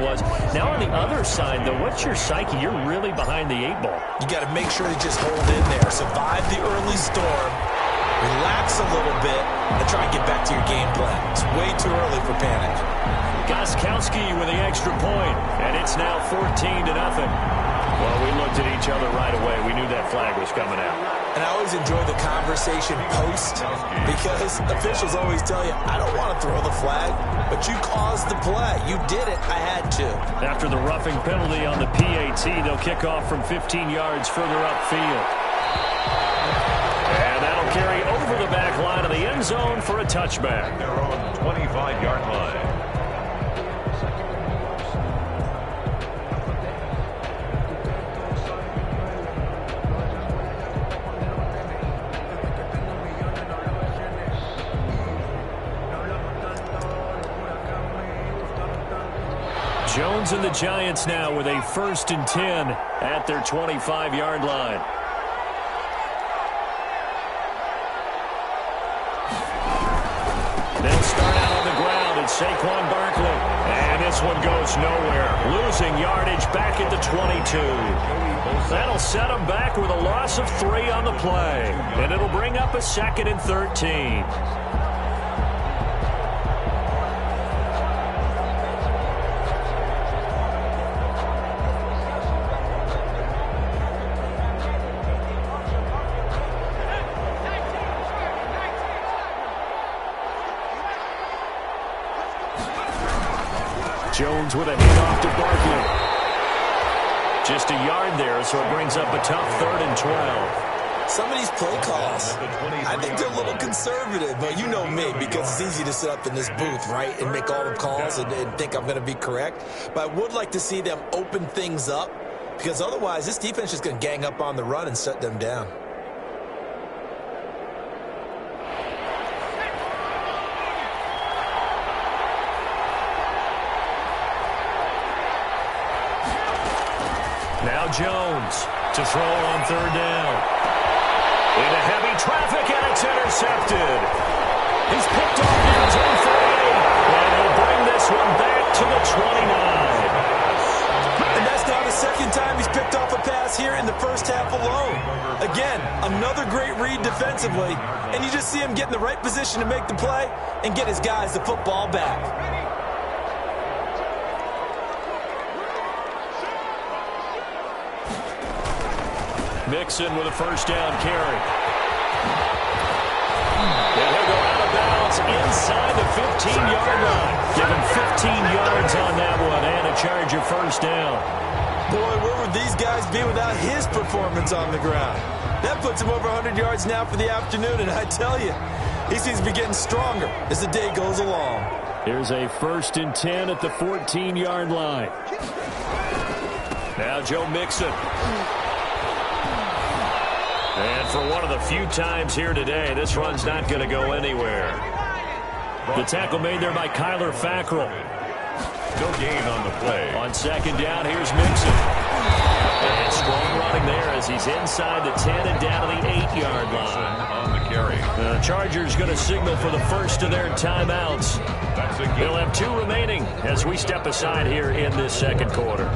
was. Now on the other side, though, what's your psyche? You're really behind the 8 ball. You got to make sure you just hold in there. Survive the early storm. Relax a little bit and try and get back to your game plan. It's way too early for panic. Gostkowski with the extra point, and it's now 14-0. Well, we looked at each other right away. We knew that flag was coming out. And I always enjoy the conversation post because officials always tell you, I don't want to throw the flag, but you caused the play. You did it. I had to. After the roughing penalty on the PAT, they'll kick off from 15 yards further upfield. And that'll carry over the back line of the end zone for a touchback. Their own 25-yard line. Jones and the Giants now with a 1st and 10 at their 25-yard line. They'll start out on the ground at Saquon Barkley. And this one goes nowhere. Losing yardage back at the 22. That'll set them back with a loss of 3 on the play. And it'll bring up a 2nd and 13. Jones with a handoff to Barkley. Just a yard there, so it brings up a tough 3rd and 12. Some of these play calls, I think they're a little conservative, but you know me, because it's easy to sit up in this booth, right, and make all the calls and think I'm going to be correct. But I would like to see them open things up, because otherwise this defense is going to gang up on the run and shut them down. Now Jones to throw on 3rd down. Into heavy traffic, and it's intercepted. He's picked off near his own 38, and he'll bring this one back to the 29. And that's now the 2nd time he's picked off a pass here in the first half alone. Again, another great read defensively, and you just see him get in the right position to make the play and get his guys the football back. Mixon with a 1st down carry. And he'll go out of bounds inside the 15-yard line. Give him 15 yards on that one and a Charger 1st down. Boy, where would these guys be without his performance on the ground? That puts him over 100 yards now for the afternoon, and I tell you, he seems to be getting stronger as the day goes along. Here's a 1st and 10 at the 14-yard line. Now Joe Mixon. And for one of the few times here today, this run's not going to go anywhere. The tackle made there by Kyler Fackrell. No gain on the play. On 2nd down, here's Mixon. And strong running there as he's inside the 10 and down to the 8-yard line. On the carry. The Chargers going to signal for the first of their timeouts. They'll have 2 remaining as we step aside here in this 2nd quarter.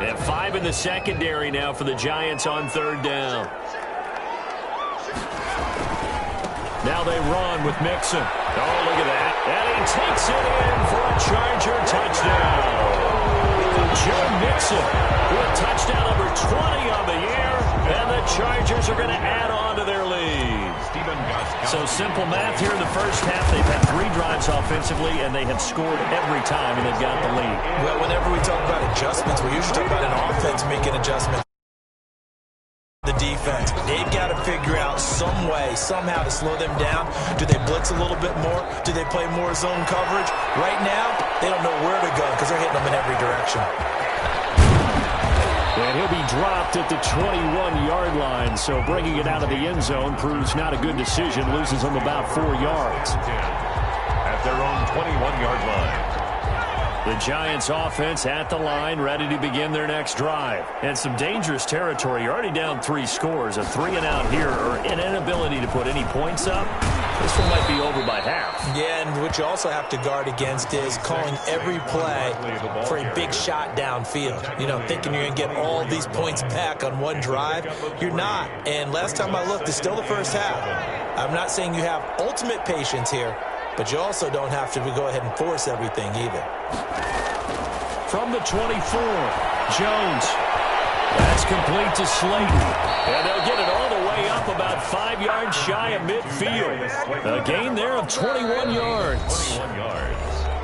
And 5 in the secondary now for the Giants on 3rd down. Now they run with Mixon. Oh, look at that. And he takes it in for a Charger touchdown. Joe Mixon with touchdown number 20 on the year. And the Chargers are going to add on to their lead. So simple math here in the first half. They've had 3 drives offensively, and they have scored every time, and they've got the lead. Well, whenever we talk about adjustments, we usually talk about an offense making adjustments. The defense, they've got to figure out some way, somehow to slow them down. Do they blitz a little bit more? Do they play more zone coverage? Right now, they don't know where to go because they're hitting them in every direction. And he'll be dropped at the 21-yard line, so bringing it out of the end zone proves not a good decision. Loses them about 4 yards. At their own 21-yard line. The Giants offense at the line, ready to begin their next drive. And some dangerous territory. You're already down 3 scores. A 3-and-out here, or an inability to put any points up. This one might be over by half. Yeah, and what you also have to guard against is calling every play for a big shot downfield. You know, thinking you're going to get all these points back on one drive. You're not. And last time I looked, it's still the first half. I'm not saying you have ultimate patience here, but you also don't have to go ahead and force everything either. From the 24, Jones. That's complete to Slayton. And they'll get it all the way up about 5 yards shy of midfield. A gain there of 21 yards.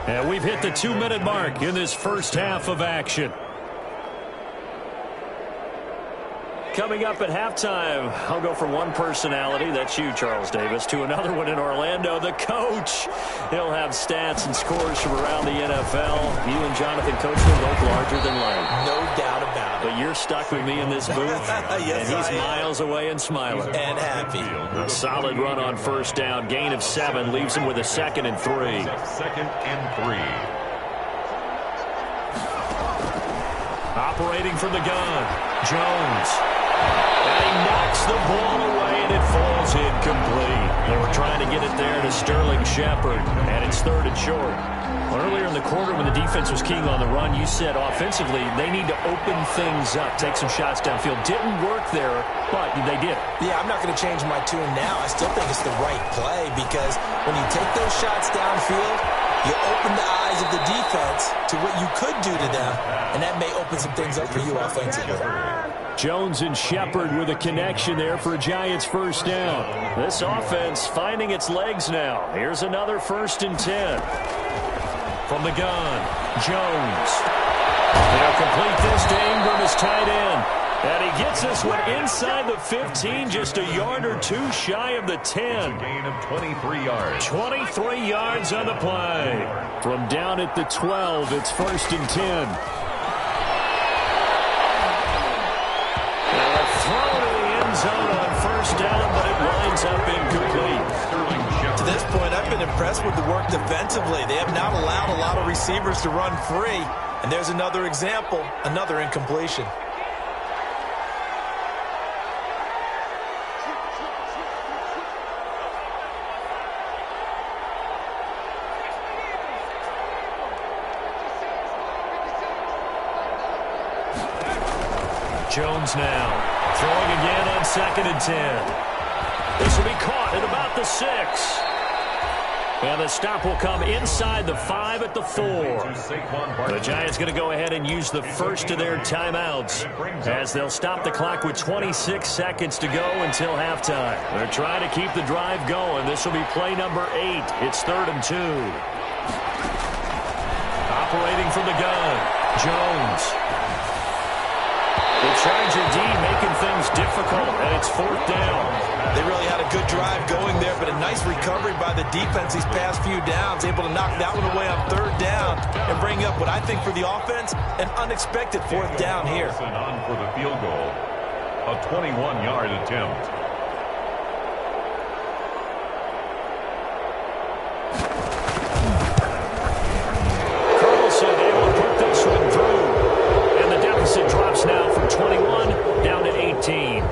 And we've hit the 2-minute mark in this first half of action. Coming up at halftime, I'll go from one personality, that's you, Charles Davis, to another one in Orlando, the coach. He'll have stats and scores from around the NFL. You and Jonathan Coachman both larger than life. No doubt about it. But you're stuck with me in this booth, yes, and he's miles away and smiling. And happy. A solid run on first down, gain of 7, leaves him with a 2nd and 3. 2nd and 3. Operating from the gun, Jones. And he knocks the ball away, and it falls incomplete. They were trying to get it there to Sterling Shepard, and it's 3rd and short. Earlier in the quarter when the defense was keying on the run, you said offensively they need to open things up, take some shots downfield. Didn't work there, but they did. Yeah, I'm not going to change my tune now. I still think it's the right play because when you take those shots downfield, you open the eyes of the defense to what you could do to them, and that may open some things up for you offensively. Jones and Shepard with a connection there for Giants first down. This offense finding its legs now. Here's another 1st and 10. From the gun, Jones. They'll complete this to Ingram as tight end. And he gets this one inside the 15, just a yard or 2 shy of the 10. Gain of 23 yards. 23 yards on the play. From down at the 12, it's 1st and 10. Thrown to the end zone on first down, but it winds up incomplete. To this point, I've been impressed with the work defensively. They have not allowed a lot of receivers to run free. And there's another example, another incompletion. Jones now. Throwing again on 2nd and 10. This will be caught at about the 6. And the stop will come inside the 5 at the 4. The Giants going to go ahead and use the first of their timeouts as they'll stop the clock with 26 seconds to go until halftime. They're trying to keep the drive going. This will be play number 8. It's 3rd and 2. Operating from the gun, Jones. The Charger D making things difficult, and it's 4th down. They really had a good drive going there, but a nice recovery by the defense these past few downs, able to knock that one away on 3rd down and bring up what I think for the offense, an unexpected 4th down here. On for the field goal, a 21-yard attempt. Carlson able to put this one through, and the deficit drops now from 21 down to 18.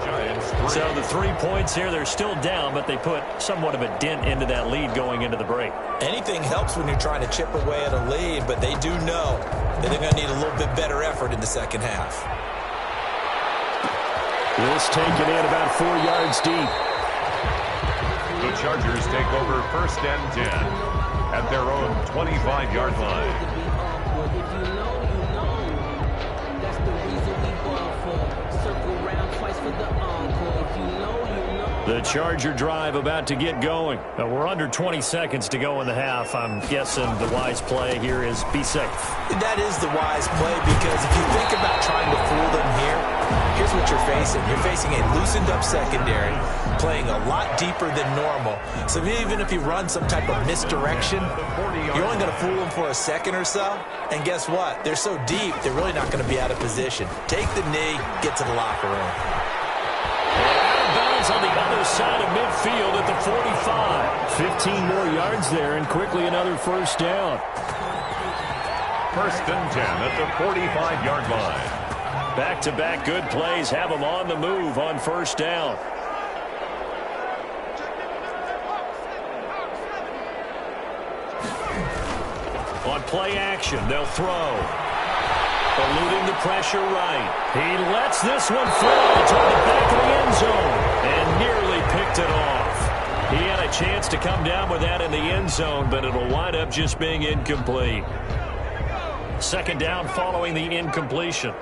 So the 3 points here, they're still down, but they put somewhat of a dent into that lead going into the break. Anything helps when you're trying to chip away at a lead, but they do know that they're going to need a little bit better effort in the second half. This taken in about 4 yards deep. The Chargers take over 1st and 10 at their own 25-yard line. The Charger drive about to get going. We're under 20 seconds to go in the half. I'm guessing the wise play here is be safe. That is the wise play because if you think about trying to fool them here, here's what you're facing. You're facing a loosened up secondary, playing a lot deeper than normal. So even if you run some type of misdirection, you're only going to fool them for a second or so. And guess what? They're so deep, they're really not going to be out of position. Take the knee, get to the locker room. On the other side of midfield at the 45. 15 more yards there, and quickly another 1st down. 1st and 10 at the 45-yard line. Back-to-back good plays have them on the move on 1st down. On play action, they'll throw. Eluding the pressure right. He lets this one fly toward the back of the end zone and nearly picked it off. He had a chance to come down with that in the end zone, but it'll wind up just being incomplete. Second down following the incompletion.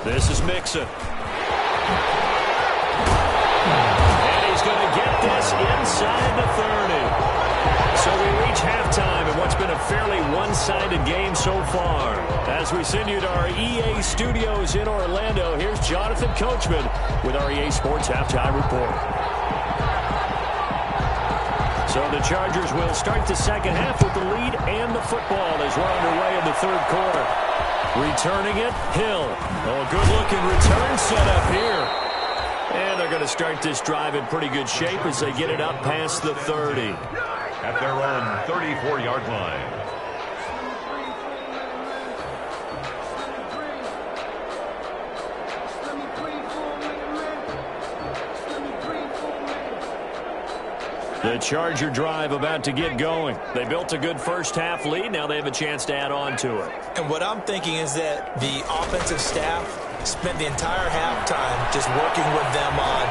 This is Mixon. And he's going to get this inside the 30. So we reach halftime in what's been a fairly one-sided game so far. As we send you to our EA studios in Orlando, here's Jonathan Coachman with our EA Sports Halftime Report. So the Chargers will start the second half with the lead and the football as we're underway in the third quarter. Returning it, Hill. Oh, good-looking return set up here. And they're going to start this drive in pretty good shape as they get it up past the 30. At their own 34-yard line. The Charger drive about to get going. They built a good first-half lead. Now they have a chance to add on to it. And what I'm thinking is that the offensive staff spent the entire halftime just working with them on,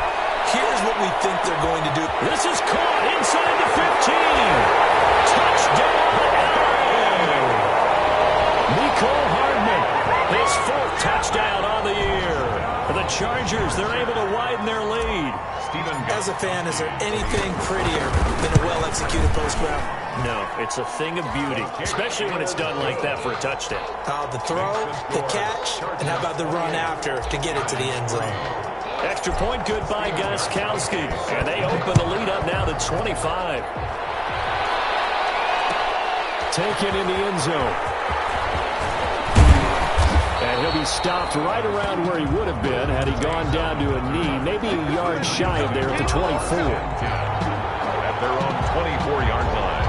here's what we think they're going to do. This is caught inside the 15. Touchdown, LA! Nicole Hardman, his fourth touchdown on the year. For the Chargers, they're able to widen their lead. As a fan, is there anything prettier than a well-executed post route? No, it's a thing of beauty, especially when it's done like that for a touchdown. The throw, the catch, and how about the run after to get it to the end zone? Extra point good by Gostkowski. And they open the lead up now to 25. Taken in the end zone. And he'll be stopped right around where he would have been had he gone down to a knee, maybe a yard shy of there at the 24. At their own 24-yard line.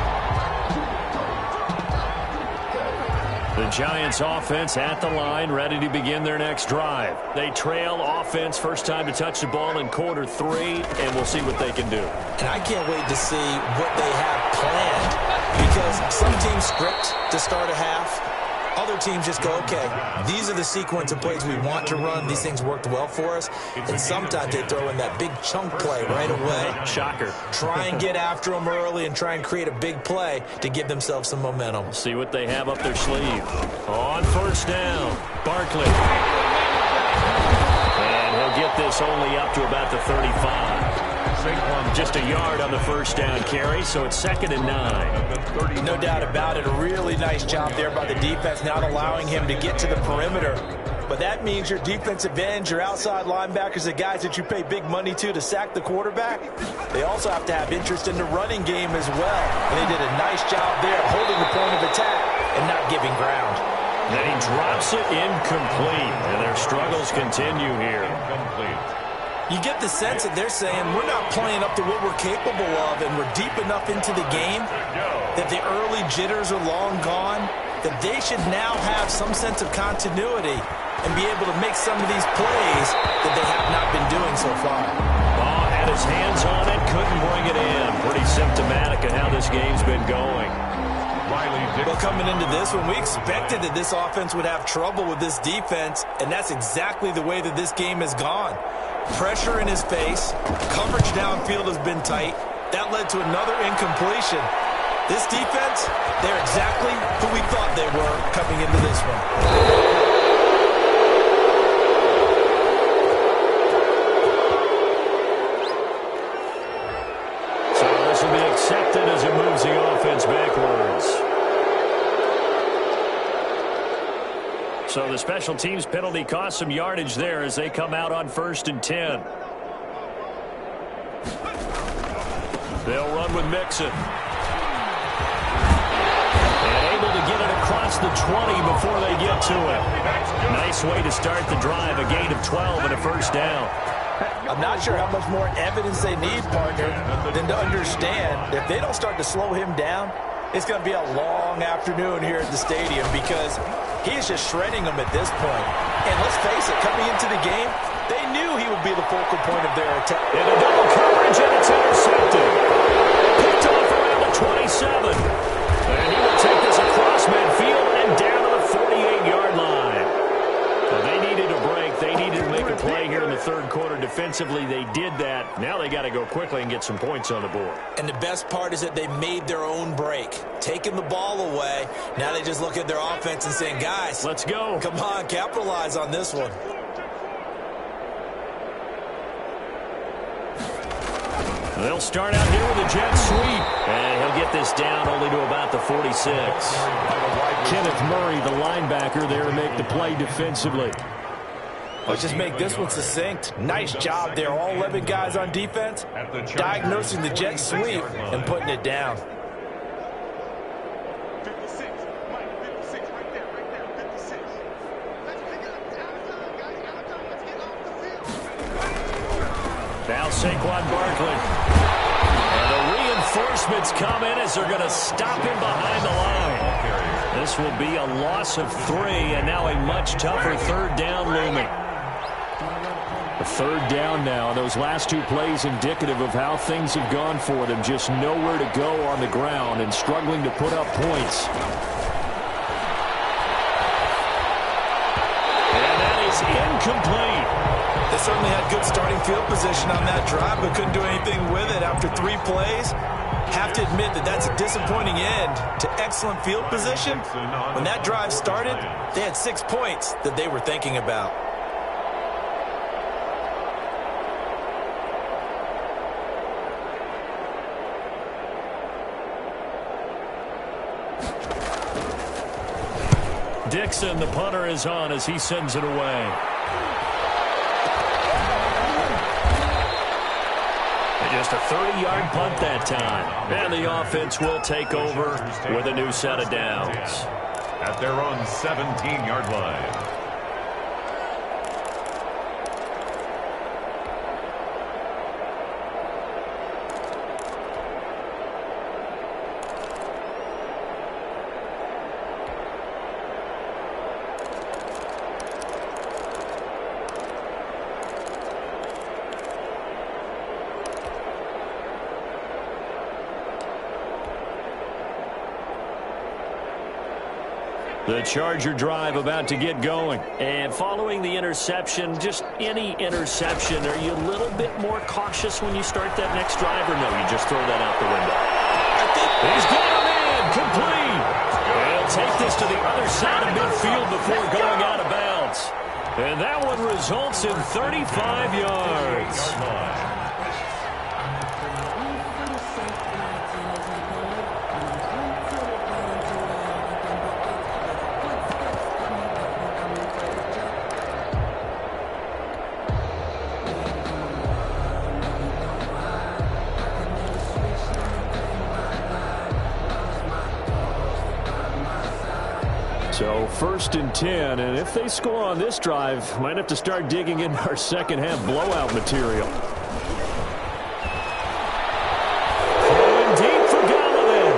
The Giants offense at the line, ready to begin their next drive. They trail offense, first time to touch the ball in quarter 3, and we'll see what they can do. And I can't wait to see what they have planned, because some teams script to start a half. Other teams just go, okay, these are the sequence of plays we want to run. These things worked well for us. And sometimes they throw in that big chunk play right away. Shocker. Try and get after them early and try and create a big play to give themselves some momentum. See what they have up their sleeve. On first down, Barkley. And he'll get this only up to about the 35. Just a yard on the first down carry, so it's 2nd and 9. No doubt about it. A really nice job there by the defense, not allowing him to get to the perimeter. But that means your defensive ends, your outside linebackers, the guys that you pay big money to sack the quarterback, they also have to have interest in the running game as well. And they did a nice job there holding the point of attack and not giving ground. Then he drops it incomplete, and their struggles continue here. Incomplete. You get the sense that they're saying we're not playing up to what we're capable of, and we're deep enough into the game that the early jitters are long gone, that they should now have some sense of continuity and be able to make some of these plays that they have not been doing so far. Oh, had his hands on it, couldn't bring it in. Pretty symptomatic of how this game's been going. Well, coming into this one, we expected that this offense would have trouble with this defense, and that's exactly the way that this game has gone. Pressure in his face, coverage downfield has been tight. That led to another incompletion. This defense, they're exactly who we thought they were coming into this one. So this will be accepted as it moves the offense backwards. So the special teams penalty cost some yardage there as they come out on 1st and 10. They'll run with Mixon. And able to get it across the 20 before they get to it. Nice way to start the drive, a gain of 12 and a first down. I'm not sure how much more evidence they need, partner, than to understand that if they don't start to slow him down, it's going to be a long afternoon here at the stadium because he is just shredding them at this point. And let's face it, coming into the game, they knew he would be the focal point of their attack. In a double coverage, and it's intercepted. Picked off around the 20. defensively they did that. Now they got to go quickly and get some points on the board. And the best part is that they made their own break, taking the ball away. Now they just look at their offense and saying, guys, let's go. Come on, capitalize on this one. They'll start out here with a jet sweep. And he'll get this down only to about the 46. Kenneth Murray, the linebacker, there to make the play defensively. Let's just make this one succinct. Nice job there. All 11 guys on defense diagnosing the jet sweep and putting it down. Now Saquon Barkley. And the reinforcements come in as they're going to stop him behind the line. This will be a loss of 3, and now a much tougher third down looming. A third down now. Those last 2 plays indicative of how things have gone for them. Just nowhere to go on the ground and struggling to put up points. And that is incomplete. They certainly had good starting field position on that drive, but couldn't do anything with it after 3 plays. Have to admit that that's a disappointing end to excellent field position. When that drive started, they had 6 points that they were thinking about. Dixon, the punter, is on as he sends it away. Just a 30-yard punt that time. And the offense will take over with a new set of downs. At their own 17-yard line. The Charger drive about to get going. And following the interception, just any interception, are you a little bit more cautious when you start that next drive, or no, you just throw that out the window? He's got him in, complete. And he'll take this to the other side of midfield before going out of bounds. And that one results in 35 yards. So 1st and 10, and if they score on this drive, might have to start digging into our second half blowout material. Throwing deep for Galladay.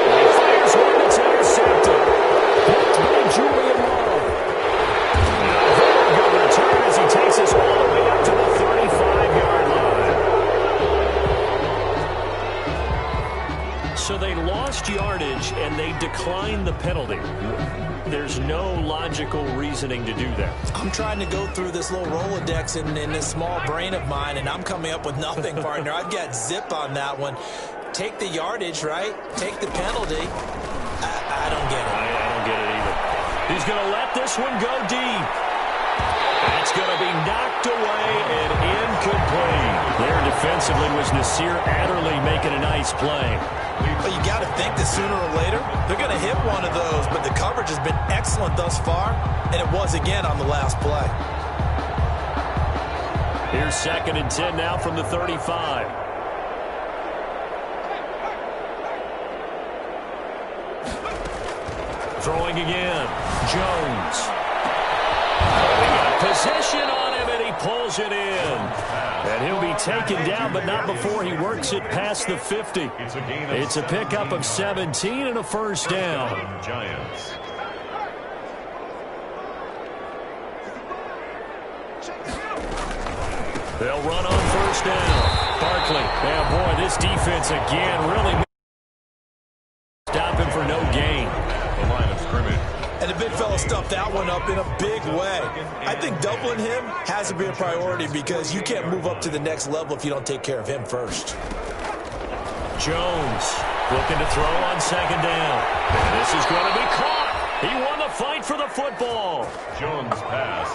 He fires one that's intercepted. Picked by Julian Love. Now very good return as he takes us all the way up to the 35-yard line. So they lost yardage and they declined the penalty. There's no logical reasoning to do that. I'm trying to go through this little Rolodex in this small brain of mine, and I'm coming up with nothing, partner. I've got zip on that one. Take the yardage, right? Take the penalty. I don't get it. I don't get it either. He's going to let this one go deep. That's going to be knocked away and incomplete. There defensively was Nasir Adderley making a nice play. But you got to think that sooner or later they're going to hit one of those, but the coverage has been excellent thus far, and it was again on the last play. Here's 2nd and 10 now from the 35. Throwing again. Jones. They got possession on him, and he pulls it in. And he'll be taken down, but not before he works it past the 50. It's a pickup of 17 and a first down. Giants. They'll run on first down. Barkley. Yeah, boy, this defense again really stop him for no gain. The line of scrimmage. And the big fella stuffed stepped that one up in a big way. I think doubling him has to be a priority because you can't move up to the next level if you don't take care of him first. Jones looking to throw on second down. And this is going to be caught. He won the fight for the football. Jones pass.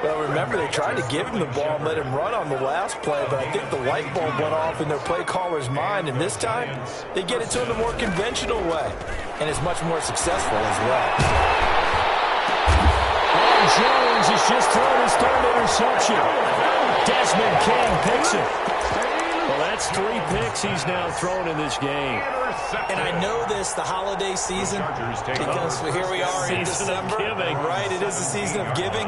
Well, remember, they tried to give him the ball and let him run on the last play, but I think the light bulb went off in their play caller's mind, and this time they get it to him the more conventional way, and it's much more successful as well. And Jones has just thrown his third interception. Desmond King picks it. Well, that's 3 picks he's now thrown in this game. And I know this, the holiday season, because here we are in December. Right, it is the season of giving.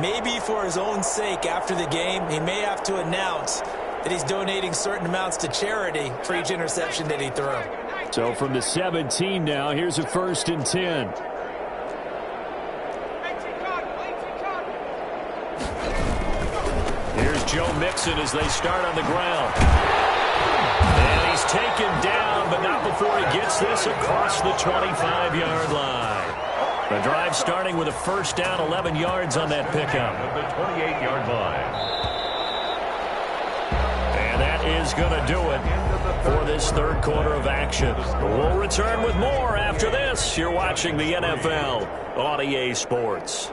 Maybe for his own sake, after the game, he may have to announce that he's donating certain amounts to charity for each interception that he threw. So from the 17 now, here's a 1st and 10. Here's Joe Mixon as they start on the ground. And he's taken down, but not before he gets this across the 25-yard line. The drive starting with a 1st down, 11 yards on that pickup. At the 28-yard line. And that is going to do it for this 3rd quarter of action. We'll return with more after this. You're watching the NFL on EA Sports.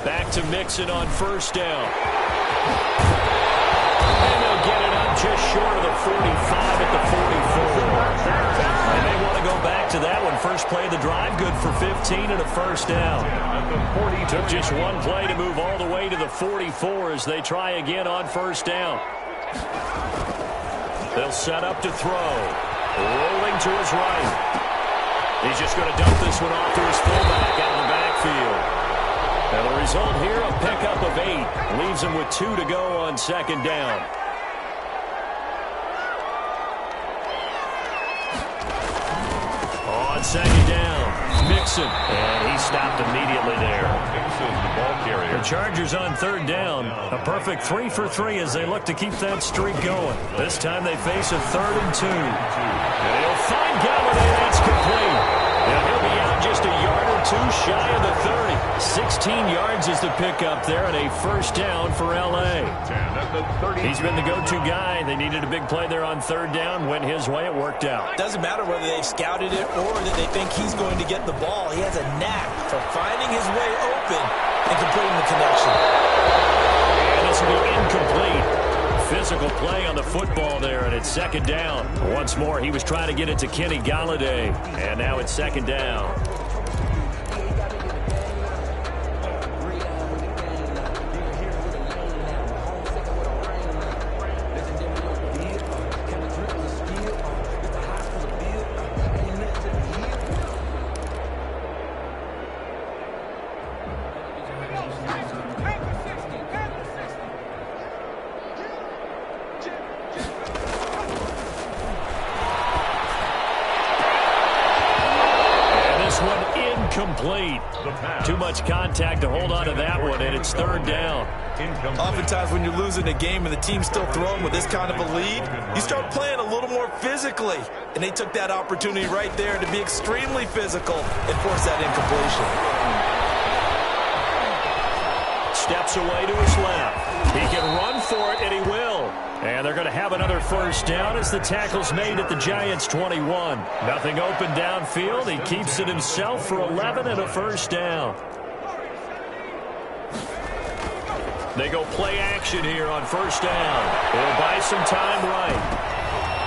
Back to Mixon on 1st down. And they'll get it up just short of the 45 at the 44. And they want to go back to that one. First play of the drive, good for 15 and a 1st down. Took just one play to move all the way to the 44 as they try again on 1st down. They'll set up to throw. Rolling to his right. He's just going to dump this one off to his fullback out of the backfield. And the result here, a pickup of 8. Leaves him with 2 to go on 2nd down. On 2nd down, Mixon. And he stopped immediately there. Mixon, the ball carrier. The Chargers on 3rd down. A perfect 3 for 3 as they look to keep that streak going. This time they face a 3rd and 2. And he'll find Galladay. That's complete. And he'll be out just a yard or 2 shy of the 30. 16 yards is the pickup there and a 1st down for L.A. He's been the go-to guy. They needed a big play there on 3rd down. Went his way. It worked out. Doesn't matter whether they've scouted it or that they think he's going to get the ball. He has a knack for finding his way open and completing the connection. And this will be incomplete. Physical play on the football there, and it's 2nd down. Once more, he was trying to get it to Kenny Galladay, and now it's 2nd down. Complete. Too much contact to hold on to that one, and it's 3rd down. Oftentimes when you're losing a game and the team's still throwing with this kind of a lead, you start playing a little more physically. And they took that opportunity right there to be extremely physical and force that incompletion. Steps away to his left. He can run for it, and he will. And they're going to have another 1st down as the tackle's made at the Giants' 21. Nothing open downfield. He keeps it himself for 11 and a 1st down. They go play action here on 1st down. They'll buy some time right.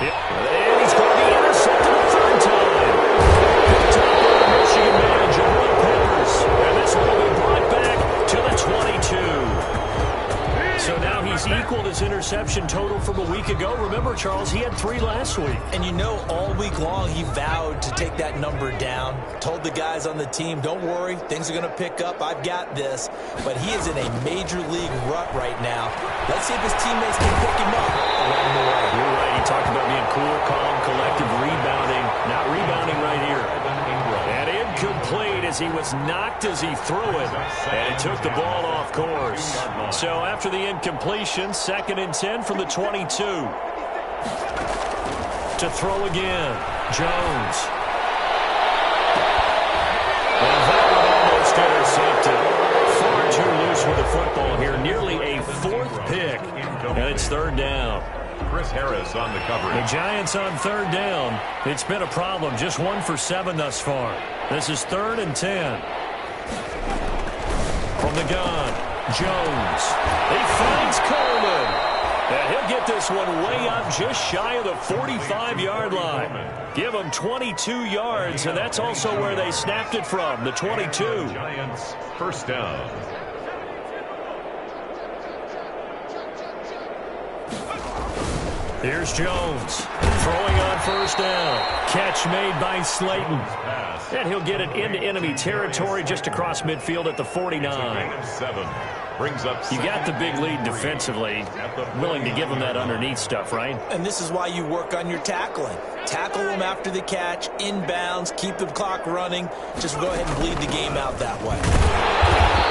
And he's going to be intercepted a 3rd time. Picked up by the Michigan man, Jabril Peppers. And this one will be brought back to the 22. So now he's equaled his interception total from a week ago. Remember, Charles, he had 3 last week. And you know, all week long he vowed to take that number down. Told the guys on the team, don't worry, things are going to pick up. I've got this. But he is in a major league rut right now. Let's see if his teammates can pick him up along the way. You're right. He talked about being cool, calm, collective, rebounding. Not rebounding right here. And incomplete as he was knocked as he threw it. And it took the ball off course. So after the incompletion, 2nd and 10 from the 22. To throw again, Jones. intercepted. Far too loose with the football here. Nearly a fourth pick. And it's third down. Chris Harris on the coverage. The Giants on third down. It's been a problem. Just 1 for 7 thus far. This is 3rd and 10. From the gun, Jones. He finds Coleman. And he'll get this one way up just shy of the 45-yard line. Give him 22 yards, and that's also where they snapped it from, the 22. Giants first down. Here's Jones throwing on first down. Catch made by Slayton. And he'll get it into enemy territory just across midfield at the 49. 7 brings up. You got the big lead defensively. Willing to give him that underneath stuff, right? And this is why you work on your tackling. Tackle them after the catch, inbounds, keep the clock running. Just go ahead and bleed the game out that way.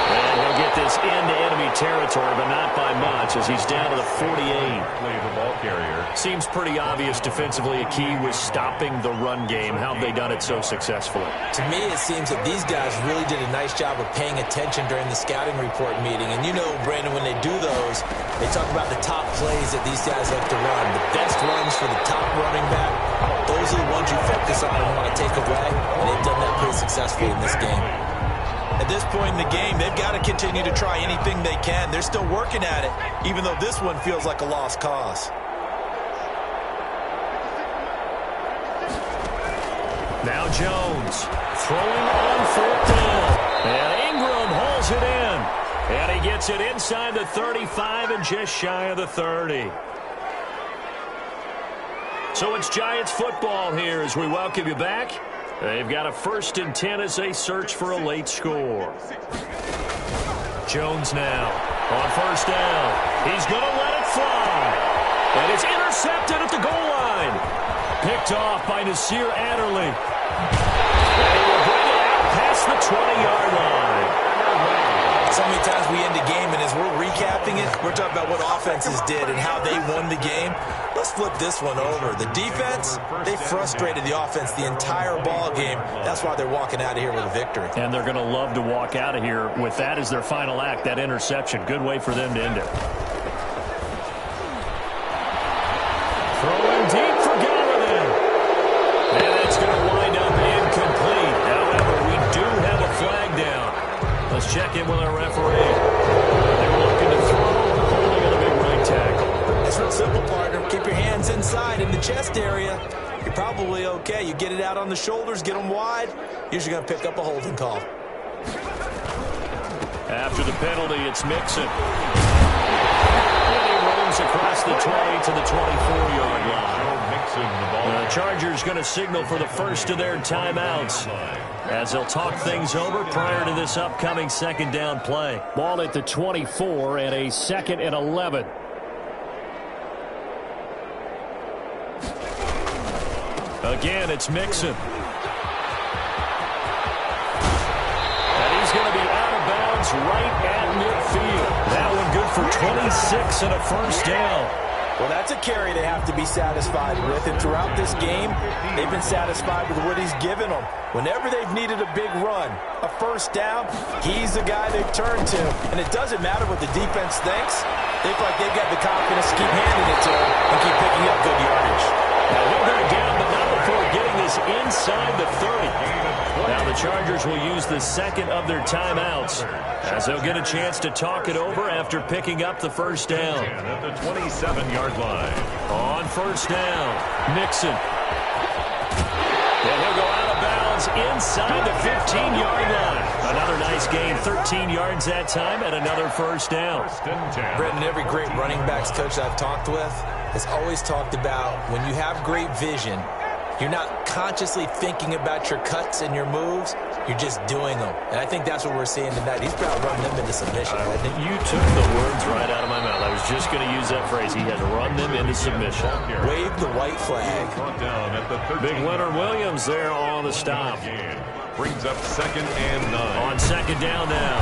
And he'll get this into enemy territory, but not by much as he's down to the 48. Play the ball carrier. Seems pretty obvious defensively a key was stopping the run game. How have they done it so successfully? To me, it seems that these guys really did a nice job of paying attention during the scouting report meeting. And you know, Brandon, when they do those, they talk about the top plays that these guys like to run. The best runs for the top running back, those are the ones you focus on and want to take away. And they've done that pretty successfully in this game. At this point in the game, they've got to continue to try anything they can. They're still working at it, even though this one feels like a lost cause. Now Jones throwing on 4th down. And Ingram hauls it in. And he gets it inside the 35 and just shy of the 30. So it's Giants football here as we welcome you back. They've got a 1st and 10 as they search for a late score. Jones now on 1st down. He's going to let it fly. And it's intercepted at the goal line. Picked off by Nasir Adderley. And he will bring it out past the 20-yard line. So many times we end a game, and as we're recapping it, we're talking about what offenses did and how they won the game. Let's flip this one over. The defense, they frustrated the offense the entire ball game. That's why they're walking out of here with a victory. And they're going to love to walk out of here with that as their final act, that interception. Good way for them to end it. Throwing deep for Gallatin. And it's going to wind up incomplete. However, we do have a flag down. Let's check in with our referee. They were looking to throw, holding on a big right tackle. It's real simple, partner. Keep your hands inside in the chest area. You're probably okay. You get it out on the shoulders, get them wide. Usually going to pick up a holding call. After the penalty, it's Mixon. And he roams across the 20 to the 24-yard line. The Chargers going to signal for the first of their timeouts as they'll talk things over prior to this upcoming 2nd down play. Ball at the 24 and a 2nd and 11. Again, it's Mixon. And he's going to be out of bounds right at midfield. That one good for 26 and a 1st down. Well, that's a carry they have to be satisfied with. And throughout this game, they've been satisfied with what he's given them. Whenever they've needed a big run, a 1st down, he's the guy they've turned to. And it doesn't matter what the defense thinks. They feel like they've got the confidence to keep handing it to him and keep picking up good yardage. Now he'll go down, but not before getting this inside the 30. Now the Chargers will use the 2nd of their timeouts as they'll get a chance to talk it over after picking up the 1st down. At the 27-yard line. On 1st down, Mixon. And he'll go out of bounds inside the 15-yard line. Another nice gain, 13 yards that time, and another 1st down. Brendan, every great running backs coach I've talked with has always talked about when you have great vision, you're not consciously thinking about your cuts and your moves. You're just doing them. And I think that's what we're seeing tonight. He's about running them into submission. I think you took the words right out of my mouth. I was just going to use that phrase. He had to run them into submission. Wave the white flag. Big Leonard Williams there on the stop. Brings up 2nd and 9. On 2nd down now.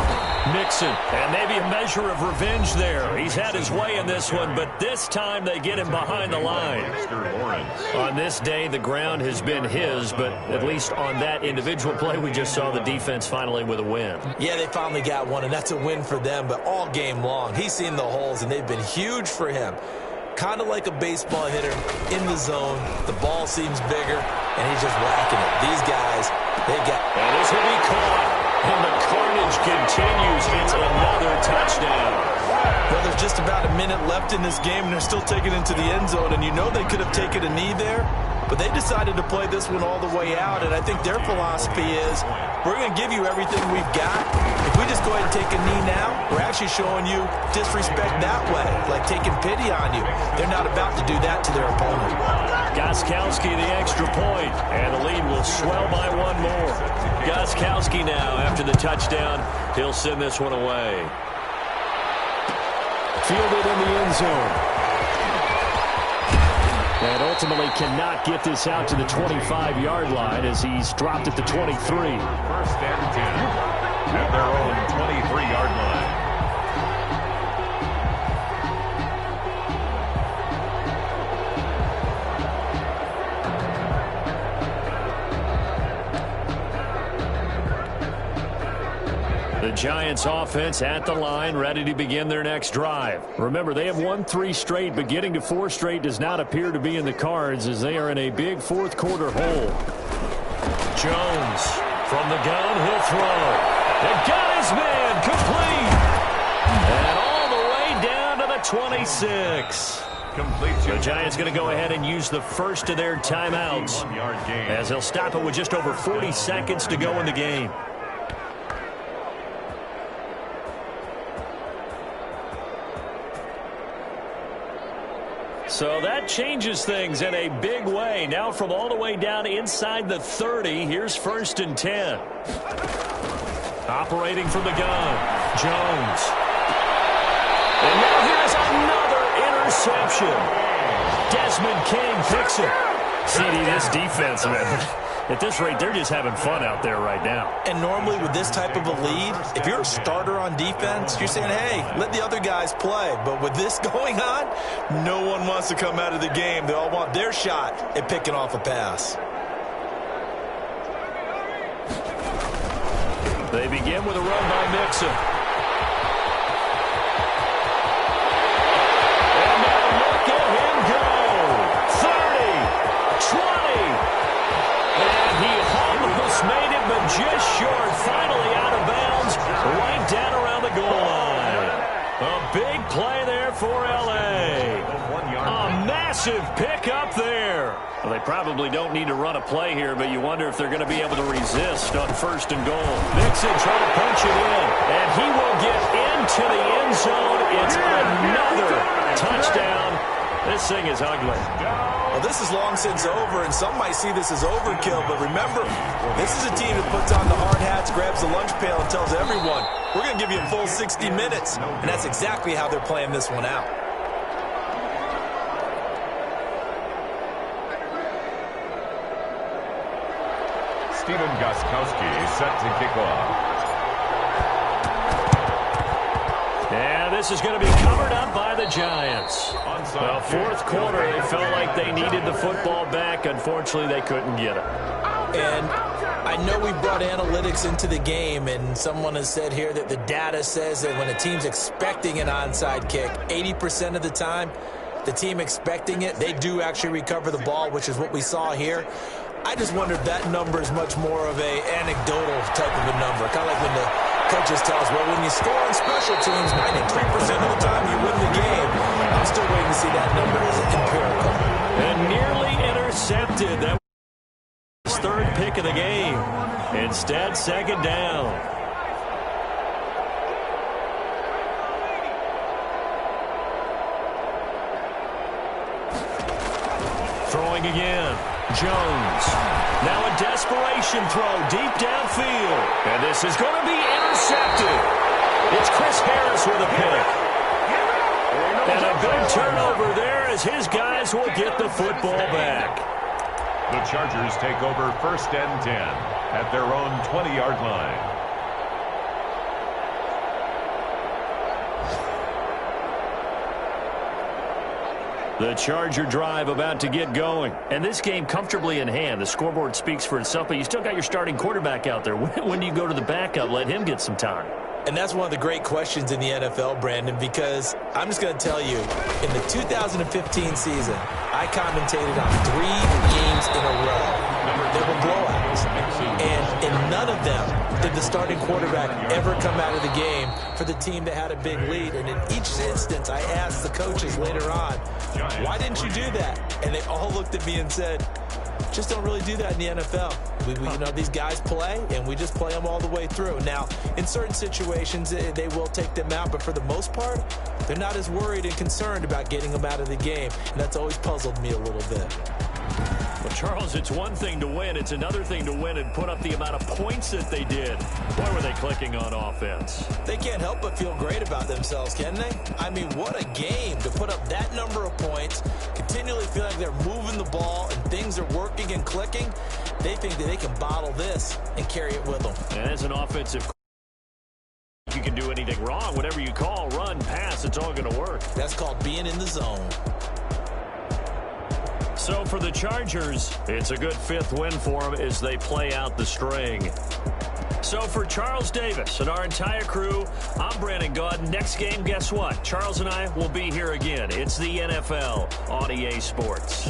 Mixon, and maybe a measure of revenge there. He's had his way in this one, but this time they get him behind the line. On this day, the ground has been his, but at least on that individual play, we just saw the defense finally with a win. Yeah, they finally got one, and that's a win for them, but all game long, he's seen the holes, and they've been huge for him. Kind of like a baseball hitter in the zone. The ball seems bigger, and he's just whacking it. These guys, they got... And this will be caught, and the carnage continues. It's another touchdown. Well, there's just about a minute left in this game, and they're still taking it into the end zone, and you know they could have taken a knee there, but they decided to play this one all the way out, and I think their philosophy is, we're going to give you everything we've got. If we just go ahead and take a knee now, we're actually showing you disrespect that way, like taking pity on you. They're not about to do that to their opponent. Gostkowski the extra point, and the lead will swell by one more. Gostkowski now, after the touchdown, he'll send this one away. Fielded in the end zone. And ultimately cannot get this out to the 25-yard line as he's dropped at the 23. First and 10 at their own 23-yard line. The Giants offense at the line, ready to begin their next drive. Remember, they have won 3 straight, but getting to 4 straight does not appear to be in the cards as they are in a big fourth quarter hole. Jones from the gun, he'll throw. They got his man, complete. And all the way down to the 26. The Giants going to go ahead and use the first of their timeouts as they'll stop it with just over 40 seconds to go in the game. So that changes things in a big way. Now from all the way down inside the 30, here's first and 10. Operating from the gun, Jones. And now here's another interception. Desmond King picks it. CD, this defense, man. At this rate, they're just having fun out there right now. And normally with this type of a lead, if you're a starter on defense, you're saying, hey, let the other guys play. But with this going on, no one wants to come out of the game. They all want their shot at picking off a pass. They begin with a run by Mixon. And now look at him go. 30, 20. And he almost made it, but just short. Finally out of bounds, right down around the goal line. A big play there for L.A. A massive pickup there. Well, they probably don't need to run a play here, but you wonder if they're going to be able to resist on first and goal. Mixon trying to punch it in, and he will get into the end zone. It's another touchdown. This thing is ugly. Well, this is long since over, and some might see this as overkill, but remember, this is a team that puts on the hard hats, grabs the lunch pail, and tells everyone, we're going to give you a full 60 minutes, and that's exactly how they're playing this one out. Stephen Gostkowski set to kick off. Yeah, this is going to be covered up by the Giants. Well, fourth quarter, they felt like they needed the football back. Unfortunately, they couldn't get it. And I know we brought analytics into the game, and someone has said here that the data says that when a team's expecting an onside kick, 80% of the time, the team expecting it, they do actually recover the ball, which is what we saw here. I just wonder if that number is much more of a anecdotal type of a number. Kind of like when the coaches tell us, well, when you score on special teams, 93% of the time you win the game. I'm still waiting to see that number as empirical. And nearly intercepted. That was his third pick of the game. Instead, second down. Throwing again. Jones. Now a desperation throw deep downfield. And this is going to be intercepted. It's Chris Harris with a pick. And a big turnover there as his guys will get the football back. The Chargers take over first and 10 at their own 20-yard line. The Charger drive about to get going. And this game comfortably in hand. The scoreboard speaks for itself, but you still got your starting quarterback out there. When do you go to the backup? Let him get some time. And that's one of the great questions in the NFL, Brandon, because I'm just going to tell you, in the 2015 season, I commentated on 3 games in a row. They were blowouts. And in none of them did the starting quarterback ever come out of the game for the team that had a big lead. And in each instance, I asked the coaches later on, why didn't you do that? And they all looked at me and said, just don't really do that in the NFL. You know, these guys play, and we just play them all the way through. Now, in certain situations, they will take them out, but for the most part, they're not as worried and concerned about getting them out of the game, and that's always puzzled me a little bit. Well, Charles, it's one thing to win. It's another thing to win and put up the amount of points that they did. Boy, were they clicking on offense. They can't help but feel great about themselves, can they? I mean, what a game to put up that number of points, continually feel like they're moving the ball and things are working and clicking. They think that they can bottle this and carry it with them. And as an offensive, you can do anything wrong. Whatever you call, run, pass, it's all going to work. That's called being in the zone. So for the Chargers, it's a good 5th win for them as they play out the string. So for Charles Davis and our entire crew, I'm Brandon Gaud. Next game, guess what? Charles and I will be here again. It's the NFL on EA Sports.